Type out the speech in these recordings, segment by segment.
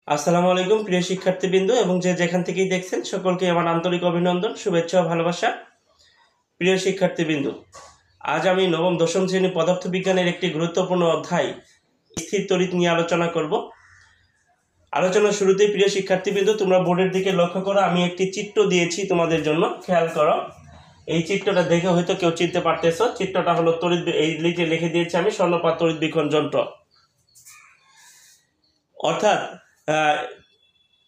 আসসালামু আলাইকুম প্রিয় শিক্ষার্থীবৃন্দ এবং যে যেখান থেকেই দেখছেন সকলকে আমার আন্তরিক অভিনন্দন, শুভেচ্ছা ও ভালোবাসা। প্রিয় শিক্ষার্থীবৃন্দ, আজ আমি নবম দশম শ্রেণী পদার্থবিজ্ঞানের একটি গুরুত্বপূর্ণ অধ্যায় স্থির তড়িৎ নিয়ে আলোচনা করব। আলোচনার শুরুতেই প্রিয় শিক্ষার্থীবৃন্দ, তোমরা বোর্ডের দিকে লক্ষ্য করো, আমি একটি চিত্র দিয়েছি তোমাদের জন্য, খেয়াল করো। এই চিত্রটা দেখে হয়তো কেউ চিনতে পারতেছো। চিত্রটা হলো তড়িৎ, এই লিখে দিয়েছি আমি, স্বর্ণপাত তড়িৎবীক্ষণ যন্ত্র। অর্থাৎ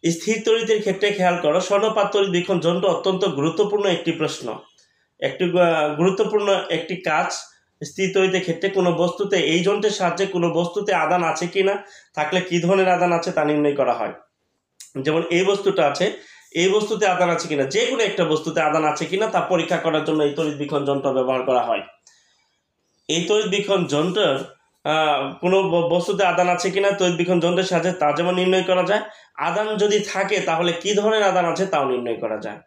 স্থির তড়িতের ক্ষেত্রে খেয়াল করো, স্বর্ণপাত তড়িৎবীক্ষণ যন্ত্র অত্যন্ত গুরুত্বপূর্ণ একটি প্রশ্ন, একটি গুরুত্বপূর্ণ একটি কাজ। স্থির তড়িতের ক্ষেত্রে কোনো বস্তুতে, এই যন্ত্রের সাহায্যে কোনো বস্তুতে আদান আছে কিনা, থাকলে কি ধরনের আদান আছে তা নির্ণয় করা হয়। যেমন এই বস্তুটা আছে, এই বস্তুতে আদান আছে কিনা, যে কোনো একটা বস্তুতে আদান আছে কিনা তা পরীক্ষা করার জন্য এই তড়িৎবীক্ষণ যন্ত্র ব্যবহার করা হয়। এই তড়িৎবীক্ষণ যন্ত্রের কোনো বস্তুতে আদান আছে কিনা তড়িৎবীক্ষণ যন্ত্রের সাহায্যে তা যেমন নির্ণয় করা যায়, আদান যদি থাকে তাহলে কি ধরনের আদান আছে তাও নির্ণয় করা যায়।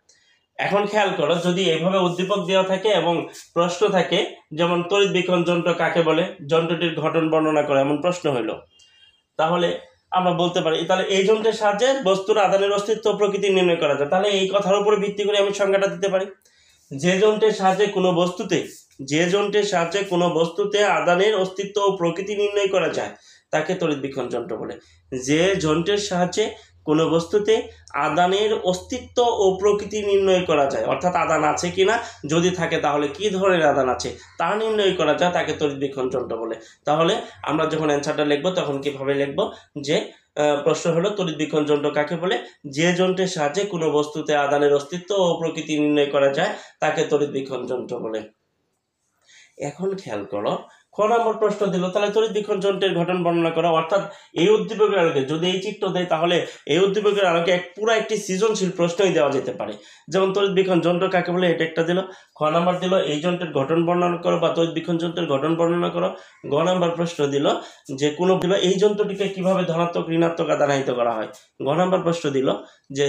এখন খেয়াল করো, যদি এভাবে উদ্দীপক দেওয়া থাকে এবং প্রশ্ন থাকে, যেমন তড়িৎবীক্ষণ যন্ত্র কাকে বলে, যন্ত্রটির গঠন বর্ণনা করে, এমন প্রশ্ন হইল, তাহলে আমরা বলতে পারি তাহলে এই যন্ত্রের সাহায্যে বস্তুর আদানের অস্তিত্ব প্রকৃতি নির্ণয় করা যায়। তাহলে এই কথার উপরে ভিত্তি করে আমি সংজ্ঞাটা দিতে পারি, যে যন্ত্রের সাহায্যে কোনো বস্তুতে আদানের অস্তিত্ব ও প্রকৃতি নির্ণয় করা যায় তাকে তড়িৎবীক্ষণ যন্ত্র বলে। যে যন্ত্রের সাহায্যে কোনো বস্তুতে আদানের অস্তিত্ব ও প্রকৃতি নির্ণয় করা যায়, অর্থাৎ আদান আছে কিনা, যদি থাকে তাহলে কি ধরনের আদান আছে তা নির্ণয় করা যায়, তাকে তড়িৎবীক্ষণ যন্ত্র বলে। তাহলে আমরা যখন অ্যান্সারটা লিখবো তখন কিভাবে লিখবো, যে প্রশ্ন হলো তড়িৎবীক্ষণ যন্ত্র কাকে বলে, যে যন্ত্রের সাহায্যে কোনো বস্তুতে আদানের অস্তিত্ব ও প্রকৃতি নির্ণয় করা যায় তাকে তড়িৎবীক্ষণ যন্ত্র বলে। এখন খেয়াল করো, খ নম্বর প্রশ্ন দিল, তাহলে তড়িৎবীক্ষণ যন্ত্রের গঠন বর্ণনা করা। অর্থাৎ এই উদ্দীপকের আলোকে যদি এই চিত্র দেয়, তাহলে এই উদ্দীপকের আলোকে পুরো একটি সৃজনশীল প্রশ্নই দেওয়া যেতে পারে। যেমন তড়িৎবীক্ষণ যন্ত্র কাকে বলে, এটা একটা দিল। খ নম্বর দিল এই যন্ত্রের গঠন বর্ণনা করো বা তড়িৎবীক্ষণ যন্ত্রের গঠন বর্ণনা করো। গ নম্বর প্রশ্ন দিল যে কোনো এই যন্ত্রটিকে কিভাবে ধনাত্মক ঋণাত্মক আদান আহিত করা হয়। গ নম্বর প্রশ্ন দিল যে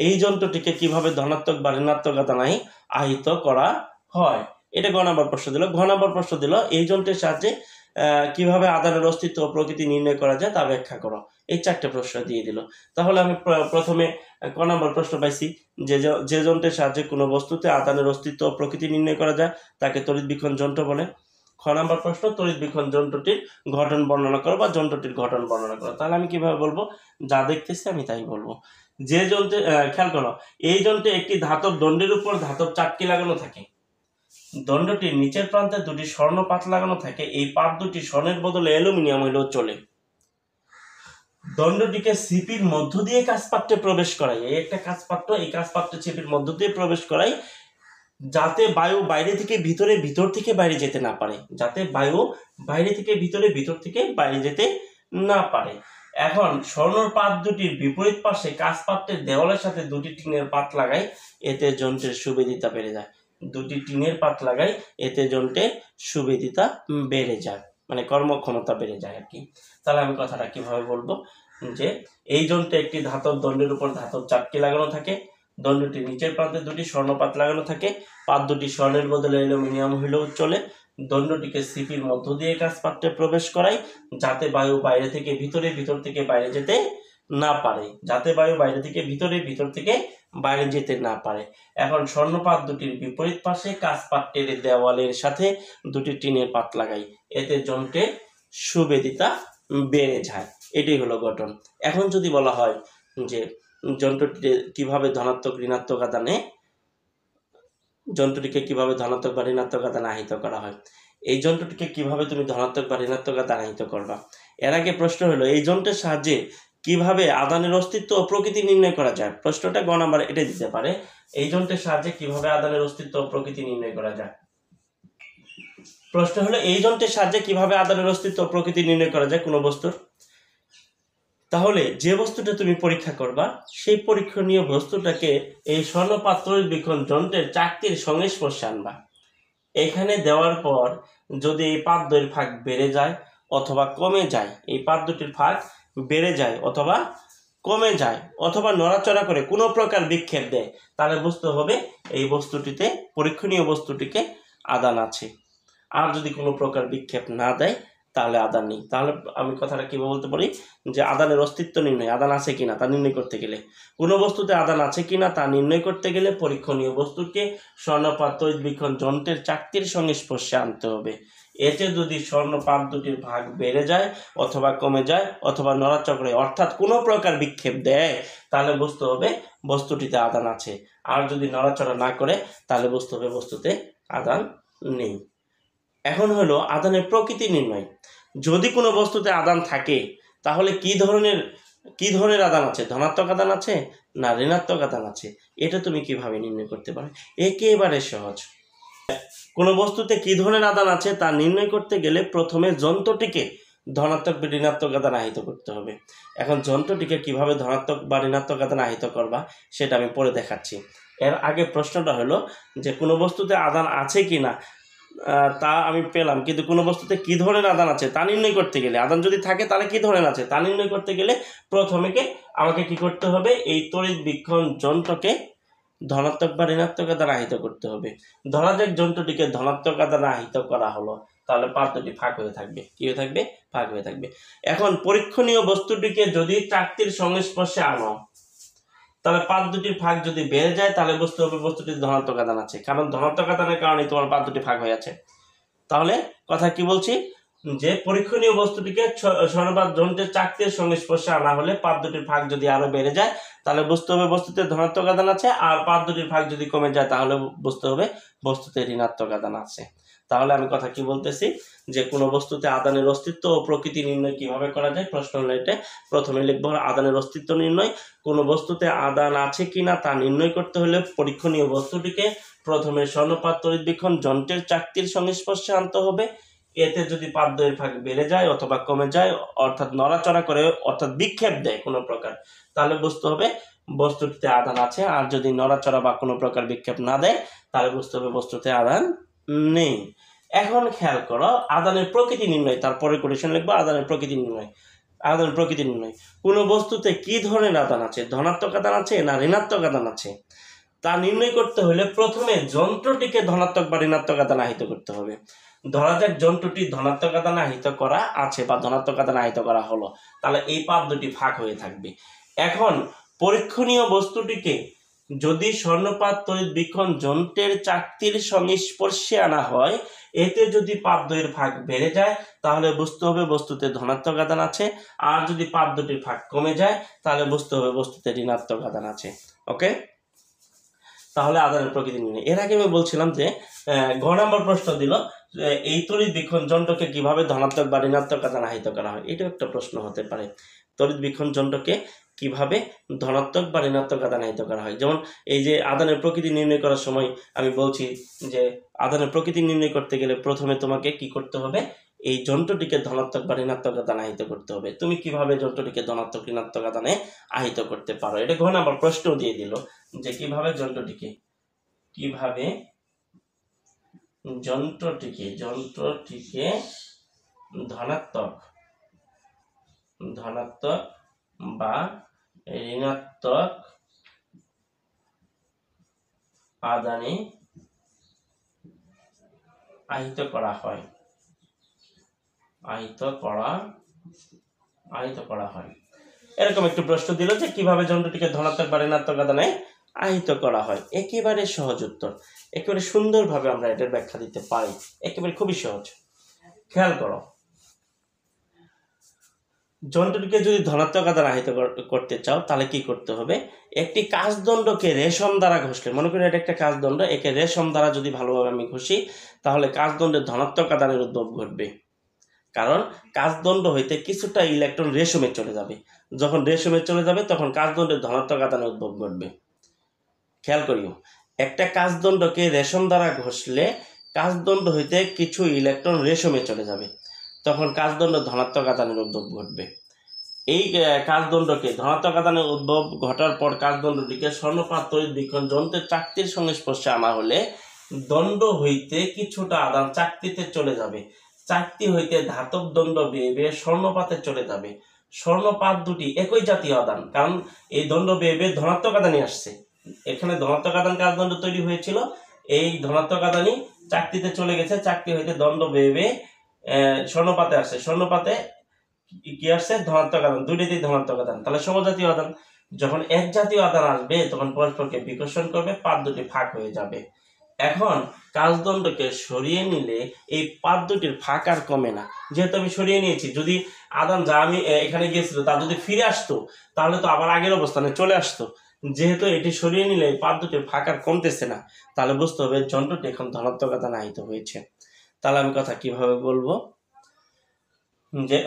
এই যন্ত্রটিকে কিভাবে ধনাত্মক বা ঋণাত্মক আদান আহিত করা হয়। এটা গ নম্বর প্রশ্ন দিল। ঘ নম্বর প্রশ্ন দিল এই যন্ত্রের সাহায্যে কিভাবে আদানের অস্তিত্ব ও প্রকৃতি নির্ণয় করা যায় তা ব্যাখ্যা করো। এই চারটে প্রশ্ন দিয়ে দিল। তাহলে আমি প্রথমে ক নম্বর প্রশ্ন পাইছি, যে যন্ত্রের সাহায্যে কোনো বস্তুতে আদানের অস্তিত্ব ও প্রকৃতি নির্ণয় করা যায় তাকে তড়িৎবীক্ষণ যন্ত্র বলে। খ নম্বর প্রশ্ন, তড়িৎবীক্ষণ যন্ত্রটির গঠন বর্ণনা করো বা যন্ত্রটির গঠন বর্ণনা করো। তাহলে আমি কিভাবে বলবো, যা দেখতেছি আমি তাই বলবো। যে যন্ত্রে খেয়াল করো, এই যন্ত্রে একটি ধাতব দণ্ডের উপর ধাতব চাকতি লাগানো থাকে। দণ্ডটির নিচের প্রান্তে দুটি স্বর্ণ পাত লাগানো থাকে। এই পাত দুটি স্বর্ণের বদলে অ্যালুমিনিয়াম হইলেও চলে। দণ্ডটিকে সিপির মধ্য দিয়ে কাজপাত্রে প্রবেশ করাই, এই একটা কাজপাত্র, এই কাজপাত্রে সিপির মধ্য দিয়ে প্রবেশ করাই যাতে বায়ু বাইরে থেকে ভিতরে, ভিতর থেকে বাইরে যেতে না পারে, যাতে বায়ু বাইরে থেকে ভিতরে, ভিতর থেকে বাইরে যেতে না পারে। এখন স্বর্ণর পাত দুটির বিপরীত পাশে কাজপাত্রের দেওয়ালের সাথে দুটি টিনের পাত লাগাই, এতে যন্ত্রের সুবিদিতা বেড়ে যায়। দুটি টিনের পাত লাগাই, এতে যন্ত্রের সুবিদিতা বেড়ে যায়, মানে কর্মক্ষমতা বেড়ে যায় আর কি। তাহলে আমি কথাটা কিভাবে বলবো, যে এই যন্ত্রে একটি ধাতব দণ্ডের উপর ধাতব চাকতি লাগানো থাকে। দণ্ডটির নিচের প্রান্তে দুটি স্বর্ণপাত লাগানো থাকে। পাত দুটি স্বর্ণের বদলে অ্যালুমিনিয়াম হইলেও চলে। দণ্ডটিকে সিপির মধ্য দিয়ে কাজপাত্রে প্রবেশ করাই যাতে বায়ু বাইরে থেকে ভিতরে, ভিতর থেকে বাইরে যেতে না পারে, যাতে বায়ু বাইরে থেকে ভিতরে, ভিতর থেকে বাইরে যেতে না পারে। এখন স্বর্ণপাত দুটির বিপরীত পাশে কাজপাত্রের দেওয়ালের সাথে দুটি টিনের পাত লাগাই, এতে যন্ত্রের সুবেদিতা বেড়ে যায়। এটাই হলো গঠন। এখন যদি বলা হয় যে যন্ত্রটিকে কিভাবে ধনাত্মক ঋণাত্মক আদানে, যন্ত্রটিকে কিভাবে ধনাত্মক বা ঋণাত্মক আদানে আহিত করা হয়, এই যন্ত্রটিকে কিভাবে তুমি ধনাত্মক বা ঋণাত্মক আদান আহিত করবা। এর আগে প্রশ্ন হলো এই যন্ত্রের সাহায্যে কিভাবে আদানের অস্তিত্ব ও প্রকৃতি নির্ণয় করা যায়। প্রশ্নটা গ নাম্বার এটা দিতে পারে, এই যন্ত্রের সাহায্যে কিভাবে আদানের অস্তিত্ব ও প্রকৃতি নির্ণয় করা যায়। প্রশ্ন হলো এই যন্ত্রের সাহায্যে কিভাবে আদানের অস্তিত্ব ও প্রকৃতি নির্ণয় করা যায় কোনো বস্তুর। তাহলে যে বস্তুটা তুমি পরীক্ষা করবা, সেই পরীক্ষণীয় বস্তুটাকে এই স্বর্ণপাত তড়িৎবীক্ষণ যন্ত্রের চাকতির সংস্পর্শে আনবা। এখানে দেওয়ার পর যদি এই পাত দুটির ফাঁক বেড়ে যায় অথবা কমে যায়, এই পাত দুটির ফাঁক বেড়ে যায় অথবা কমে যায় অথবা নড়াচড়া করে কোনো প্রকার বিক্ষেপ দেয়, তাহলে বুঝতে হবে এই বস্তুটিতে, পরীক্ষণীয় বস্তুটিকে আদান আছে। আর যদি কোনো প্রকার বিক্ষেপ না দেয় তাহলে আদান নেই। তাহলে আমি কথাটা কীভাবে বলতে পারি যে আদানের অস্তিত্ব নির্ণয়, আদান আছে কিনা তা নির্ণয় করতে গেলে, কোনো বস্তুতে আদান আছে কিনা তা নির্ণয় করতে গেলে পরীক্ষণীয় বস্তুকে স্বর্ণপাত তড়িৎবীক্ষণ যন্ত্রের চাকতির সংস্পর্শে আনতে হবে। এতে যদি স্বর্ণপাত দুটির ভাগ বেড়ে যায় অথবা কমে যায় অথবা নড়াচড়া অর্থাৎ কোনো প্রকার বিক্ষেপ দেয় তাহলে বুঝতে হবে বস্তুটিতে আদান আছে। আর যদি নড়াচড়া না করে তাহলে বুঝতে হবে বস্তুতে আদান নেই। এখন হলো আদানের প্রকৃতি নির্ণয়। যদি কোনো বস্তুতে আদান থাকে তাহলে কি ধরনের আদান আছে, ধনাত্মক আদান আছে না ঋণাত্মক আদান আছে, এটা তুমি কিভাবে নির্ণয় করতে পারো? একেবারে সহজ। কোনো বস্তুতে কি ধরনের আদান আছে তা নির্ণয় করতে গেলে প্রথমে যন্ত্রটিকে ধনাত্মক বা ঋণাত্মক আদান আহিত করতে হবে। এখন যন্ত্রটিকে কিভাবে ধনাত্মক বা ঋণাত্মক আদান আহিত করবা সেটা আমি পরে দেখাচ্ছি। এর আগে প্রশ্নটা হলো যে কোনো বস্তুতে আদান আছে কি না তা আমি পেলাম, কিন্তু কোনো বস্তুতে কী ধরনের আদান আছে তা নির্ণয় করতে গেলে, আদান যদি থাকে তাহলে কী ধরনের আছে তা নির্ণয় করতে গেলে প্রথমে আমাকে কি করতে হবে, এই তড়িৎবীক্ষণ যন্ত্রকে ধনাত্মক বা ঋণাত্মক আদান আহিত করতে হবে। ধরা যাক যন্ত্রটিকে ধনাত্মক আদান আহিত করা হলো, তাহলে পাত্রটি ফাঁক হয়ে থাকবে। কি হয়ে থাকবে? ফাঁক হয়ে থাকবে। এখন পরীক্ষণীয় বস্তুটিকে যদি চাকতির সংস্পর্শে আনো তাহলে পাত দুটির ফাঁক যদি বেড়ে যায় তাহলে বুঝতে হবে বস্তুটির ধনাত্মক আদান আছে, কারণ ধনাত্মক আদানের কারণে তোমার পাত দুটি ফাঁক হয়ে আছে। তাহলে কথা কি বলছি যে পরীক্ষণীয় বস্তুটিকে স্বর্ণপাত যন্ত্রের চাকতির সংস্পর্শে আনা হলে পাত দুটির ফাঁক যদি আরো বেড়ে যায় তাহলে বুঝতে হবে বস্তুতে ধনাত্মক আদান আছে, আর পাত দুটির ফাঁক যদি কমে যায় তাহলে বুঝতে হবে বস্তুতে ঋণাত্মক আদান আছে। তাহলে আমি কথা কি বলতেছি যে কোনো বস্তুতে আদানের অস্তিত্ব ও প্রকৃতি নির্ণয় কিভাবে করা যায়, প্রশ্ন হলো এটা। প্রথমে লিখবো আদানের অস্তিত্ব নির্ণয়। কোনো বস্তুতে আদান আছে কিনা তা নির্ণয় করতে হলে পরীক্ষণীয় বস্তুটিকে প্রথমে স্বর্ণপাত তড়িৎবীক্ষণ যন্ত্রের চাকতির সংস্পর্শে আনতে হবে। এতে যদি পাত দ্বয়ের ফাঁক বেড়ে যায় অথবা কমে যায় অর্থাৎ নড়াচড়া করে অর্থাৎ বিক্ষেপ দেয় কোনো প্রকার, তাহলে বুঝতে হবে বস্তুটিতে আদান আছে। আর যদি নড়াচড়া বা কোনো প্রকার বিক্ষেপ না দেয় তাহলে বুঝতে হবে বস্তুতে আদান নেই। এখন খেয়াল করো আদানের প্রকৃতি নির্ণয়, তারপরে কোটেশন লিখবো আদানের প্রকৃতি নির্ণয়। আদানের প্রকৃতি নির্ণয়, কোনো বস্তুতে কি ধরনের আদান আছে, ধনাত্মক আদান আছে না ঋণাত্মক আদান আছে তা নির্ণয় করতে হলে প্রথমে যন্ত্রটিকে ধনাত্মক বা ঋণাত্মক আদান আহিত করতে হবে। ধরা যাক যন্ত্রটি ধনাত্মক আদান আহিত করা আছে বা ধনাত্মক আদান আহিত করা হলো, তাহলে এই পাত দুটি ফাঁক হয়ে থাকবে। এখন পরীক্ষণীয় বস্তুটিকে যদি স্বর্ণপাত তড়িৎবীক্ষণ যন্ত্রের চাকতির সংস্পর্শে আনা হয়, এতে যদি পাত দ্বয়ের ফাঁক বেড়ে যায় তাহলে বুঝতে হবে বস্তুতে ধনাত্মক আদান আছে, আর যদি পাত দুটির ফাঁক কমে যায় তাহলে বুঝতে হবে বস্তুতে ঋণাত্মক আদান আছে। ওকে, তাহলে আদানের প্রকৃতি নির্ণয়। এর আগে আমি বলছিলাম যে ঘ নম্বর প্রশ্ন দিল এই তড়িৎবীক্ষণ যন্ত্রকে কিভাবে ধনাত্মক বা ঋণাত্মক আদান আহিত করা হয়, এটাও একটা প্রশ্ন হতে পারে। তড়িৎবীক্ষণ যন্ত্রকে কিভাবে ধনাত্মক বা ঋণাত্মক আদান আহিত করা হয়, যেমন এই যে আদানের প্রকৃতি নির্ণয় করার সময় আমি বলছি যে আদানের প্রকৃতি নির্ণয় করতে গেলে প্রথমে তোমাকে কি করতে হবে, এই যন্ত্রটিকে ধনাত্মক বা ঋণাত্মক আদান আহিত করতে হবে। তুমি কিভাবে যন্ত্রটিকে ধনাত্মক ঋণাত্মক আদানে আহিত করতে পারো, এটা ঘ নম্বর প্রশ্ন দিয়ে দিল যে কিভাবে যন্ত্রটিকে ধনাত্মক বা ঋণাত্মক আদানে আহিত করা হয়। এরকম একটু প্রশ্ন দিল যে কিভাবে যন্ত্রটিকে ধনাত্মক বা ঋণাত্মক আদানে আহিত করা হয়। একেবারে সহজ উত্তর, একেবারে সুন্দরভাবে আমরা এটার ব্যাখ্যা দিতে পারি, একেবারে খুবই সহজ। খেয়াল করো, যন্ত্রটিকে যদি ধনাত্মক আদান আহিত করতে চাও তাহলে কি করতে হবে, একটি কাচদণ্ডকে রেশম দ্বারা ঘষলে, মনে করি এটা একটা কাচদণ্ড, একে রেশম দ্বারা যদি ভালোভাবে আমি ঘষি তাহলে কাচদণ্ডের ধনাত্মক আদানের উদ্ভব ঘটবে, কারণ কাচদণ্ড হইতে কিছুটা ইলেকট্রন রেশমে চলে যাবে। যখন রেশমে চলে যাবে তখন কাচদণ্ডের ধনাত্মক আদানের উদ্ভব ঘটবে। খেয়াল করিও, একটা কাচদণ্ডকে রেশম দ্বারা ঘষলে কাচদণ্ড হইতে কিছু ইলেকট্রন রেশমে চলে যাবে, তখন কাচদণ্ড ধনাত্মক আদানের উদ্ভব ঘটবে। এই কাচদণ্ডকে ধনাত্মক আদানের উদ্ভব ঘটার পর কাচদণ্ডটিকে স্বর্ণপাত তড়িৎবীক্ষণ যন্ত্রের চাকতির সংস্পর্শে আনা হলে দণ্ড হইতে কিছুটা আদান চাকতিতে চলে যাবে, চাকতি হইতে ধাতব দণ্ড বেয়ে বেয়ে স্বর্ণপাতে চলে যাবে। স্বর্ণপাত দুটি একই জাতীয় আদান, কারণ এই দণ্ড বেয়ে বেয়ে ধনাত্মক আদানই আসছে, এখানে ধনাত্মক আদান কাচদণ্ড তৈরি হয়েছিল, এই ধনাত্মক আদানই চাকতিতে চলে গেছে, চাকতি হইতে দণ্ড বেয়ে বেয়ে স্বর্ণপাতে আসছে, স্বর্ণপাতে কি আসছে? ধনাত্মক আধান, দুইটাতেই ধনাত্মক আধান, তাহলে সমজাতীয় আধান। যখন এক জাতীয় আধান আসবে তখন পরস্পরকে বিকর্ষণ করবে, পাত দুটি ফাঁক হয়ে যাবে। এখন কাজদণ্ডকে সরিয়ে নিলে এই পাত দুটির ফাঁক আর কমে না, যেহেতু আমি সরিয়ে নিয়েছি। যদি আধান যা আমি এখানে গিয়েছিল তা যদি ফিরে আসতো তাহলে তো আবার আগের অবস্থানে চলে আসতো। যেহেতু এটি সরিয়ে নিলে এই পাত দুটির ফাঁক আর কমতেছে না, তাহলে বুঝতে হবে যন্ত্রটি এখন ধনাত্মক আধান আহিত হয়েছে। তাহলে আমি কথা কিভাবে বলবো? যে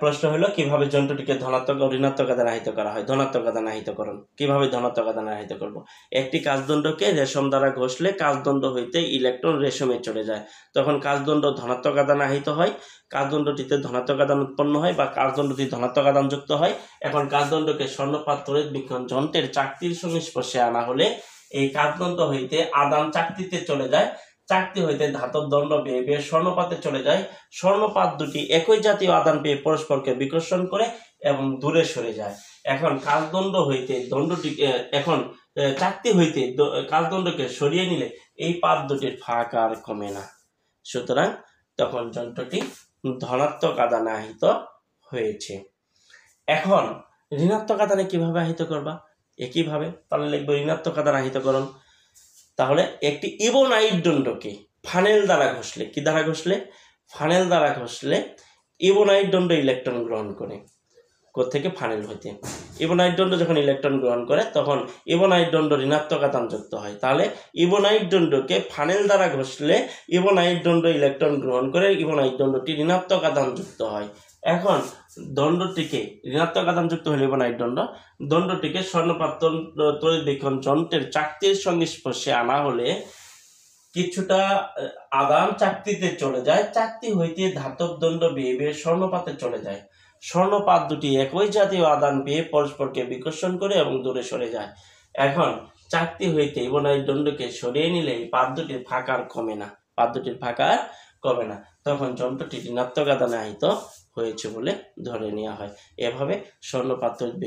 প্রশ্ন হলো কিভাবে যন্ত্রটিকে ধনাত্মক ও ঋণাত্মক আধান আহিত করা হয়। ধনাত্মক আধান আহিতকরণ কিভাবে ধনাত্মক আধান আহিত করব? একটি কাচদণ্ডকে রেশম দ্বারা ঘষলে কাচদণ্ড হইতে ইলেকট্রন রেশমে চলে যায়, তখন কাচদণ্ড ধনাত্মক আধান আহিত হয়। কাচদণ্ডটিতে ধনাত্মক আধান উৎপন্ন হয় বা কাচদণ্ডটি ধনাত্মক আধান যুক্ত হয়। এখন কাচদণ্ডকে স্বর্ণপাত তড়িৎ বিক্ষণ যন্ত্রের চাকতির সংস্পর্শে আনা হলে এই কাচদণ্ড হইতে আধান চাকতিতে চলে যায়, চাকতি হইতে ধাতব দণ্ড বেয়ে বেয়ে স্বর্ণপাতে চলে যায়। স্বর্ণপাত দুটি একই জাতীয় আধান পেয়ে পরস্পরকে বিকর্ষণ করে এবং দূরে সরে যায়। এখন কাচদণ্ড হইতে দণ্ডটিকে এখন চাকতি হইতে কাচদণ্ডকে সরিয়ে নিলে এই পাত দুটির ফাঁক আর কমে না, সুতরাং তখন যন্ত্রটি ধনাত্মক আধানে আহিত হয়েছে। এখন ঋণাত্মক আধানে কিভাবে আহিত করবা? একইভাবে তাহলে লিখবো ঋণাত্মক আধান আহিতকরণ। তাহলে একটি ইবোনাইট দণ্ডকে ফানেল দ্বারা ঘষলে, কি দ্বারা ঘষলে? ফানেল দ্বারা ঘষলে ইবোনাইট দণ্ড ইলেকট্রন গ্রহণ করে। কোত্থেকে? ফানেল হইতে। ইবোনাইট দণ্ড যখন ইলেকট্রন গ্রহণ করে তখন ইবোনাইট দণ্ড ঋণাত্মক আধান যুক্ত হয়। তাহলে ইবোনাইট দণ্ডকে ফানেল দ্বারা ঘষলে ইবোনাইট দণ্ড ইলেকট্রন গ্রহণ করে, ইবোনাইট দণ্ডটি ঋণাত্মক আধান যুক্ত হয়। এখন দণ্ডটিকে ঋণাত্মক আধান যুক্ত হলে ইবোনাইট দণ্ডটিকে স্বর্ণপাত তড়িৎ বিক্ষণ যন্ত্রের চাকতির সংস্পর্শে আনা হলে কিছুটা আধান চাকতিতে চলে যায়, চাকতি হইতে ধাতব দণ্ড বেয়ে বেয়ে স্বর্ণপাতে চলে যায়। স্বর্ণপাত দুটি একই জাতীয় আধান পেয়ে পরস্পরকে বিকর্ষণ করে এবং দূরে সরে যায়। এখন চাকতি হইতে ইবোনাইট দণ্ডকে সরিয়ে নিলে এই পাত দুটির ফাঁক আর কমে না, পাত দুটির ফাঁক আর কমে না, তখন যন্ত্রটি ঋণাত্মক আধানে আহিত হয়েছে বলে ধরে নেওয়া হয়। এভাবে স্বর্ণপাত তড়িৎ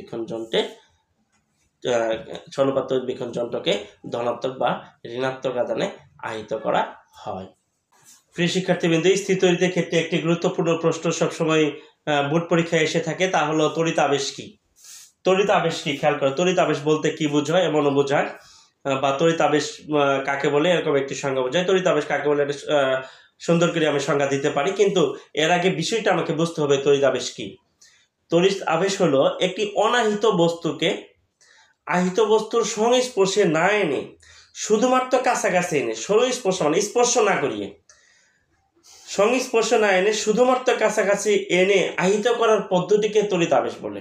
বিক্ষণ যন্ত্রকে ধনাত্মক বা ঋণাত্মক আধানে আহিত করা হয়। প্রিয় শিক্ষার্থীবৃন্দ, স্থির তড়িতের ক্ষেত্রে একটি গুরুত্বপূর্ণ প্রশ্ন সবসময় বোর্ড পরীক্ষায় এসে থাকে, তা হলো তড়িৎ আবেশ কি? তড়িৎ আবেশ কি? খেয়াল করো, তড়িৎ আবেশ বলতে কি বোঝায় এমনও বোঝায়, বা তড়িৎ আবেশ কাকে বলে এরকম একটি সংজ্ঞা বোঝায়। তড়িৎ আবেশ কাকে বলে সুন্দর করে আমি সংজ্ঞা দিতে পারি, কিন্তু এর আগে বিষয়টা আমাকে বুঝতে হবে তড়িৎ আবেশ কি। তড়িৎ আবেশ হলো একটি অনাহিত বস্তুকে আহিত বস্তুর সংস্পর্শে না এনে শুধুমাত্র কাছাকাছি এনে, সংস্পর্শ মানে স্পর্শ না করিয়ে, সংস্পর্শ না এনে শুধুমাত্র কাছাকাছি এনে আহিত করার পদ্ধতিকে তড়িৎ আবেশ বলে।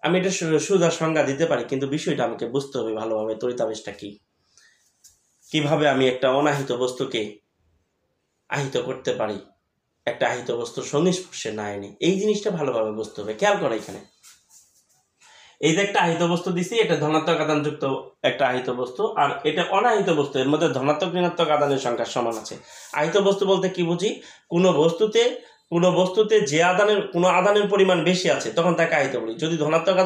আমি এটা সোজা সংজ্ঞা দিতে পারি, কিন্তু বিষয়টা আমাকে বুঝতে হবে ভালোভাবে তড়িৎ আবেশটা কি, কিভাবে আমি একটা অনাহিত বস্তুকে আহিত করতে পারি একটা আহিত বস্তুর সংস্পর্শে না এনে, এই জিনিসটা ভালোভাবে বুঝতে হবে। খেয়াল করো, এখানে এই যে একটা আহিত বস্তু দিছি, এটা ধনাত্মক আধান যুক্ত একটা আহিত বস্তু, আর এটা অনাহিত বস্তু, এর মধ্যে ধনাত্মক ঋণাত্মক আধানের সংখ্যা সমান আছে। আহিত বস্তু বলতে কি বুঝি? কোনো বস্তুতে যে কোনো আধানের পরিমাণ বেশি আছে তখন তাকে আহিত বলি। যদি ধনাত্মক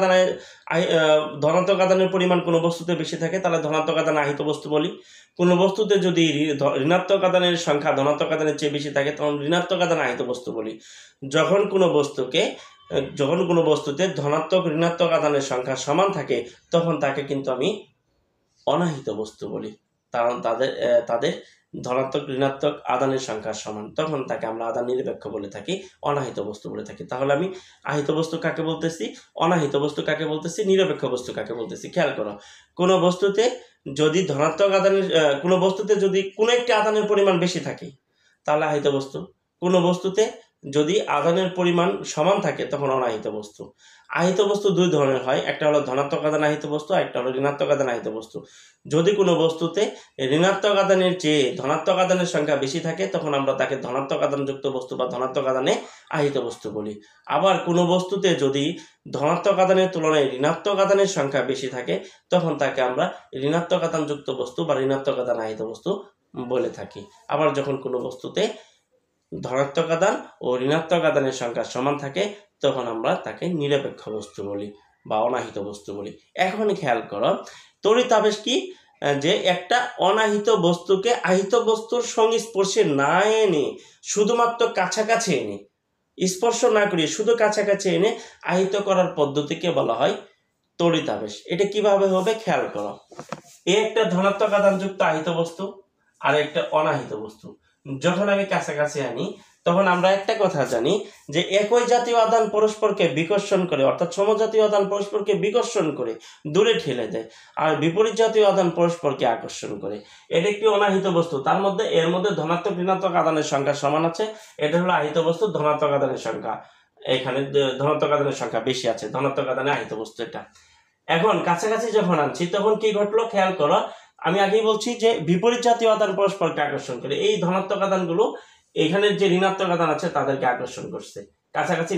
আধানের পরিমাণ কোনো বস্তুতে বেশি থাকে তাহলে ধনাত্মক আধান আহিত বস্তু বলি। কোনো বস্তুতে যদি ঋণাত্মক আধানের সংখ্যা ধনাত্মক আধানের চেয়ে বেশি থাকে তখন ঋণাত্মক আধান আহিত বস্তু বলি। যখন কোনো বস্তুতে ধনাত্মক ঋণাত্মক আধানের সংখ্যা সমান থাকে তখন তাকে কিন্তু আমি অনাহিত বস্তু বলি, কারণ তাদের ধনাত্মক ঋণাত্মক আধানের সংখ্যা সমান, তখন তাকে আমরা আধান নিরপেক্ষ বলে থাকি, অনাহিত বস্তু বলে থাকি। তাহলে আমি আহিত বস্তু কাকে বলতেছি, অনাহিত বস্তু কাকে বলতেছি, নিরপেক্ষ বস্তু কাকে বলতেছি? খেয়াল করো, কোনো বস্তুতে যদি কোনো একটি আধানের পরিমাণ বেশি থাকে তাহলে আহিত বস্তু। কোনো বস্তুতে যদি আধানের পরিমাণ সমান থাকে তখন অনাহিত বস্তু। আহিত বস্তু দুই ধরনের হয়, একটা হলো ধনাত্মক আধান আহিত বস্তু, একটা হলো ঋণাত্মক আধান আহিত বস্তু। যদি কোনো বস্তুতে ঋণাত্মক আধানের চেয়ে ধনাত্মক আধানের সংখ্যা বেশি থাকে তখন আমরা তাকে ধনাত্মক আধান যুক্ত বস্তু বা ধনাত্মক আধানে আহিত বস্তু বলি। আবার কোনো বস্তুতে যদি ধনাত্মক আধানের তুলনায় ঋণাত্মক আধানের সংখ্যা বেশি থাকে তখন তাকে আমরা ঋণাত্মক আধান যুক্ত বস্তু বা ঋণাত্মক আধান আহিত বস্তু বলে থাকি। আবার যখন কোনো বস্তুতে ধনাত্মক আধান ও ঋণাত্মক আধানের সংখ্যা সমান থাকে তখন আমরা তাকে নিরপেক্ষ বস্তু বলি বা অনাহিত বস্তু বলি। এখন খেয়াল করো, তড়িৎ আবেশ কি? যে একটা অনাহিত বস্তুকে আহিত বস্তুর সংস্পর্শে না এনে শুধুমাত্র কাছাকাছি এনে, স্পর্শ না করিয়ে শুধু কাছাকাছি এনে আহিত করার পদ্ধতিকে বলা হয় তড়িতাবেশ। এটা কিভাবে হবে খেয়াল করো। একটা ধনাত্মক আধানযুক্ত আহিত বস্তু আর একটা অনাহিত বস্তু যখন আমি কাছাকাছি আনি, তখন আমরা একটা কথা জানি যে একই জাতীয় আধান পরস্পরকে বিকর্ষণ করে, অর্থাৎ সমজাতীয় আধান পরস্পরকে বিকর্ষণ করে দূরে ঠেলে দেয়, আর বিপরীত জাতীয় আধান পরস্পরকে আকর্ষণ করে। এটা একটি অনাহিত বস্তু, তার মধ্যে এর মধ্যে ধনাত্মক ঋণাত্মক আধানের সংখ্যা সমান আছে। এটা হলো আহিত বস্তু, ধনাত্মক আধানের সংখ্যা এখানে ধনাত্মক আধানের সংখ্যা বেশি আছে, ধনাত্মক আধানে আহিত বস্তু এটা। এখন কাছাকাছি যখন আনছি তখন কি ঘটলো খেয়াল করো। আমি আগেই বলছি যে বিপরীত জাতীয় আধান পরস্পরকে আকর্ষণ করে, এই ধনাত্মক আধানগুলো এখানে যে ঋণাত্মক আধান আছে তাদেরকে আকর্ষণ করছে, কাছাকাছি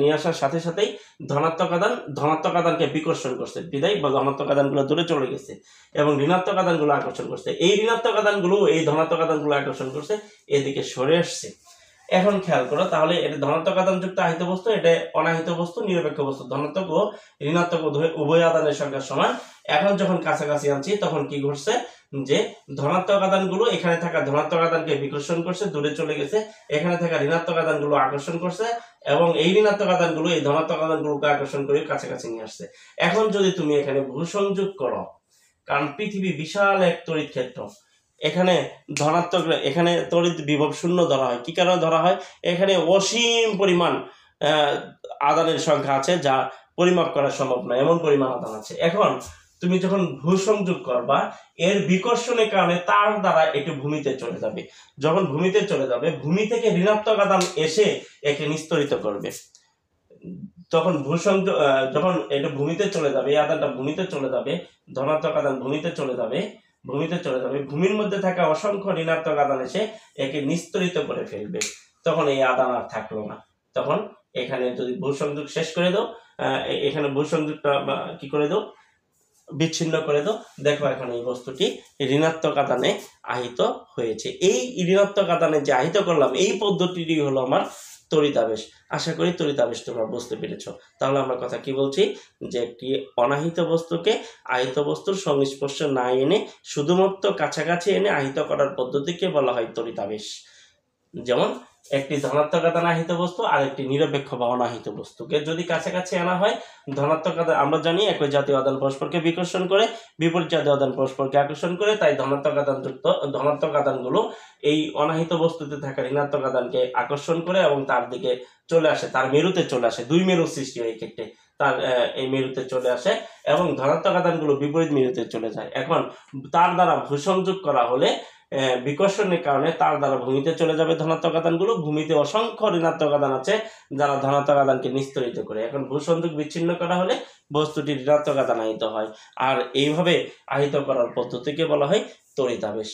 নিয়ে আসার সাথে সাথেই ধনাত্মক আধানকে বিকর্ষণ করছে, বিদায় বা ধনাত্মক আধানগুলো দূরে চলে গেছে এবং ঋণাত্মক আধানগুলো আকর্ষণ করছে। এই ঋণাত্মক আধানগুলো এই ধনাত্মক আধানগুলো আকর্ষণ করছে, এদিকে সরে আসছে। এখন খেয়াল করো, তাহলে এটা ধনাত্মক আধানযুক্ত আহিত বস্তু, এটা অনাহিত বস্তু, নিরপেক্ষ বস্তু, ধনাত্মক ও ঋণাত্মক উভয় আধানের সংখ্যা সমান। এখন যখন কাছাকাছি আনছি তখন কি ঘটছে যে ধনাত্মক আধানগুলো এখানে থাকা ধনাত্মক আধানকে বিকর্ষণ করছে, দূরে চলে গেছে, এখানে থাকা ঋণাত্মক আধানগুলো আকর্ষণ করছে এবং এই ঋণাত্মক আধানগুলো এই ধনাত্মক আধানগুলোকে আকর্ষণ করে কাছাকাছি নিয়ে আসছে। এখন যদি তুমি এখানে ভূসংযোগ করো, কারণ পৃথিবী বিশাল এক তড়িৎ ক্ষেত্র, এখানে ধনাত্মক, এখানে তড়িৎ বিভব শূন্য ধরা হয়। কি কারণে ধরা হয়? এখানে অসীম পরিমাণ আধানের সংখ্যা আছে যা পরিমাপ করা সম্ভব নয়, এমন পরিমাণ আধান আছে। এখন তুমি যখন ভূসংযোগ করবা, এর বিকর্ষণের কারণে তার দ্বারা এটি ভূমিতে চলে যাবে। যখন ভূমিতে চলে যাবে, ভূমি থেকে ঋণাত্মক আধান এসে একে নিস্তরিত করবে। তখন যখন এটা ভূমিতে চলে যাবে, এই আধানটা ভূমিতে চলে যাবে, ধনাত্মক আধান ভূমিতে চলে যাবে, ভূমির মধ্যে থাকা অসংখ্য ঋণাত্মক আধান এসে একে নিস্তরিত করে ফেলবে। তখন এই আধান আর থাকলো না। তখন এখানে যদি ভূসংযোগ শেষ করে দাও, এখানে ভূসংযোগটা কি করে দাও, বিচ্ছিন্ন করে দাও, দেখো এখন এই বস্তুটি ঋণাত্মক আধানে আহিত হয়েছে। এই ঋণাত্মক আধানে যে আহিত করলাম, এই পদ্ধতিটি হলো আমার তড়িতাবেশ। আশা করি তড়িতাবেশ তোমরা বুঝতে পেরেছো। তাহলে আমরা কথা কি বলছি, যে একটি অনাহিত বস্তুকে আহিত বস্তুর সংস্পর্শ না এনে শুধুমাত্র কাছাকাছি এনে আহিত করার পদ্ধতিকে বলা হয় তড়িতাবেশ। যেমন একটি ধনাত্মক আধান আহিত বস্তু আর একটি নিরপেক্ষ বা অনাহিত বস্তুকে যদি কাছাকাছি আনা হয়, ধনাত্মক আধান আমরা জানি একই জাতীয় আধান পরস্পরকে বিকর্ষণ করে, বিপরীত জাতীয় আধান পরস্পরকে আকর্ষণ করে, তাই ধনাত্মক আধানগুলো এই অনাহিত বস্তুতে থাকা ঋণাত্মক আধানকে আকর্ষণ করে এবং তার দিকে চলে আসে, তার মেরুতে চলে আসে। দুই মেরু সৃষ্টি হয় এই ক্ষেত্রে, তার এই মেরুতে চলে আসে এবং ধনাত্মক আধানগুলো বিপরীত মেরুতে চলে যায়। এখন তার দ্বারা ভূসংযোগ করা হলে বিকর্ষণের কারণে তার দ্বারা ভূমিতে চলে যাবে ধনাত্মক আধানগুলো। ভূমিতে অসংখ্য ঋণাত্মক আধান আছে যারা ধনাত্মক আধানকে নিস্তরিত করে। এখন ভূসংযোগ বিচ্ছিন্ন করা হলে বস্তুটি ঋণাত্মক আধান আহিত হয়, আর এইভাবে আহিত করার পদ্ধতিকে বলা হয় তড়িতাবেশ।